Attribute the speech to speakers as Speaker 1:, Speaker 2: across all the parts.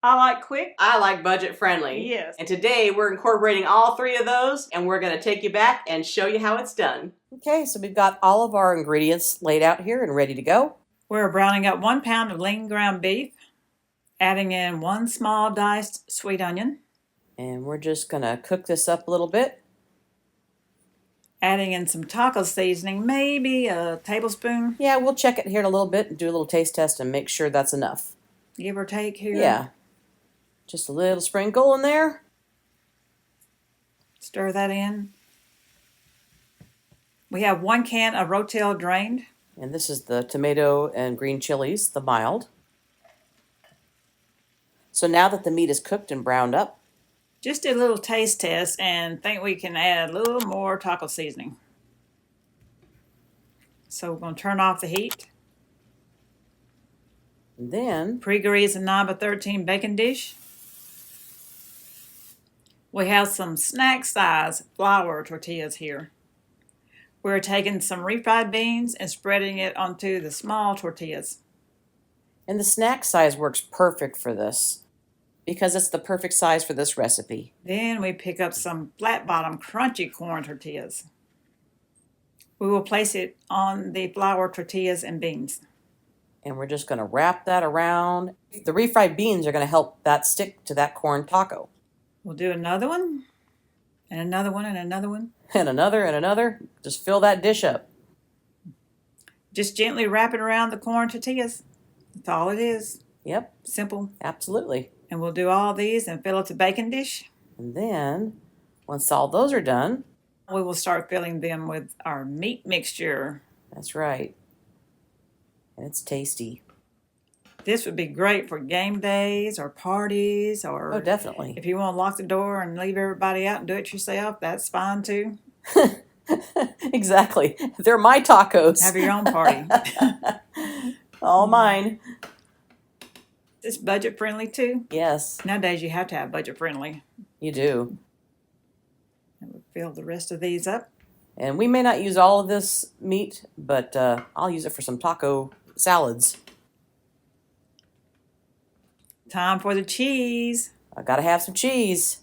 Speaker 1: I like quick.
Speaker 2: I like budget friendly.
Speaker 1: Yes.
Speaker 2: And today we're incorporating all three of those, and we're going to take you back and show you how it's done. Okay, so we've got all of our ingredients laid out here and ready to go.
Speaker 1: We're browning up 1 pound of lean ground beef, adding in 1 small diced sweet onion.
Speaker 2: And we're just going to cook this up a little bit.
Speaker 1: Adding in some taco seasoning, maybe a tablespoon.
Speaker 2: Yeah, we'll check it here in a little bit and do a little taste test and make sure that's enough.
Speaker 1: Give or take here.
Speaker 2: Yeah. Just a little sprinkle in there.
Speaker 1: Stir that in. We have 1 can of Rotel drained.
Speaker 2: And this is the tomato and green chilies, the mild. So now that the meat is cooked and browned up,
Speaker 1: just did a little taste test and think we can add a little more taco seasoning. So we're going to turn off the heat.
Speaker 2: And then
Speaker 1: Pre-grease a 9x13 baking dish. We have some snack size flour tortillas here. We're taking some refried beans and spreading it onto the small tortillas.
Speaker 2: And the snack size works perfect for this because it's the perfect size for this recipe.
Speaker 1: Then we pick up some flat bottom crunchy corn tortillas. We will place it on the flour tortillas and beans.
Speaker 2: And we're just going to wrap that around. The refried beans are going to help that stick to that corn taco.
Speaker 1: We'll do another one, and another one, and another one.
Speaker 2: And another, and another. Just fill that dish up.
Speaker 1: Just gently wrap it around the corn tortillas. That's all it is.
Speaker 2: Yep.
Speaker 1: Simple.
Speaker 2: Absolutely.
Speaker 1: And we'll do all these and fill up the baking dish.
Speaker 2: And then, once all those are done,
Speaker 1: we will start filling them with our meat mixture.
Speaker 2: That's right. And it's tasty.
Speaker 1: This would be great for game days or parties, or
Speaker 2: oh, definitely.
Speaker 1: If you want to lock the door and leave everybody out and do it yourself, that's fine too.
Speaker 2: Exactly. They're my tacos.
Speaker 1: Have your own party.
Speaker 2: All mine.
Speaker 1: It's budget friendly too.
Speaker 2: Yes.
Speaker 1: Nowadays you have to have budget friendly.
Speaker 2: You do.
Speaker 1: And we'll fill the rest of these up.
Speaker 2: And we may not use all of this meat, but I'll use it for some taco salads.
Speaker 1: Time for the cheese.
Speaker 2: I gotta have some cheese.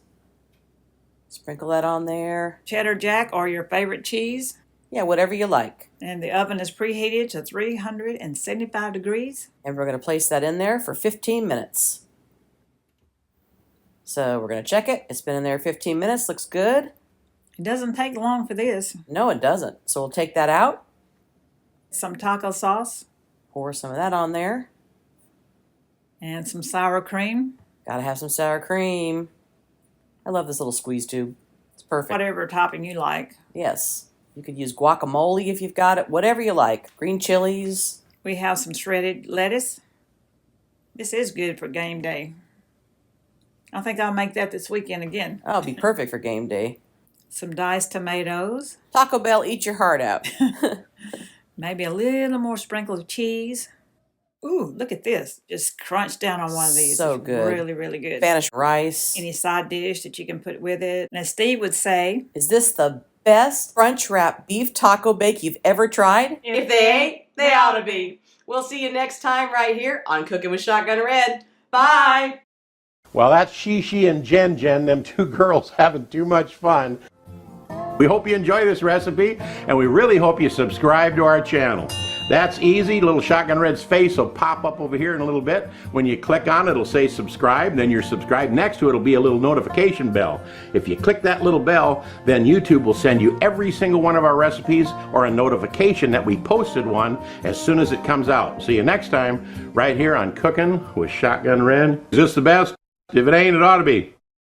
Speaker 2: Sprinkle that on there.
Speaker 1: Cheddar Jack or your favorite cheese.
Speaker 2: Yeah, whatever you like.
Speaker 1: And the oven is preheated to 375 degrees.
Speaker 2: And we're going to place that in there for 15 minutes. So we're going to check it. It's been in there 15 minutes. Looks good.
Speaker 1: It doesn't take long for this.
Speaker 2: No, it doesn't. So we'll take that out.
Speaker 1: Some taco sauce.
Speaker 2: Pour some of that on there.
Speaker 1: And some sour cream.
Speaker 2: Gotta have some sour cream. I love this little squeeze tube. It's perfect.
Speaker 1: Whatever topping you like.
Speaker 2: Yes. You could use guacamole if you've got it. Whatever you like. Green chilies.
Speaker 1: We have some shredded lettuce. This is good for game day. I think I'll make that this weekend again.
Speaker 2: Oh, it'll be perfect for game day.
Speaker 1: Some diced tomatoes.
Speaker 2: Taco Bell, eat your heart out.
Speaker 1: Maybe a little more sprinkle of cheese. Ooh, look at this. Just crunch down on one of these.
Speaker 2: So good.
Speaker 1: Really, really good.
Speaker 2: Spanish rice.
Speaker 1: Any side dish that you can put with it. And as Steve would say,
Speaker 2: is this the best French wrap beef taco bake you've ever tried?
Speaker 3: If they ain't, they ought to be. We'll see you next time right here on Cooking with Shotgun Red. Bye.
Speaker 4: Well, that's Shishi and Jen, them two girls having too much fun. We hope you enjoy this recipe, and we really hope you subscribe to our channel. That's easy. Little Shotgun Red's face will pop up over here in a little bit. When you click on it, it'll say subscribe, then you're subscribed. Next to it will be a little notification bell. If you click that little bell, then YouTube will send you every single one of our recipes or a notification that we posted one as soon as it comes out. See you next time right here on Cooking with Shotgun Red. Is this the best? If it ain't, it ought to be.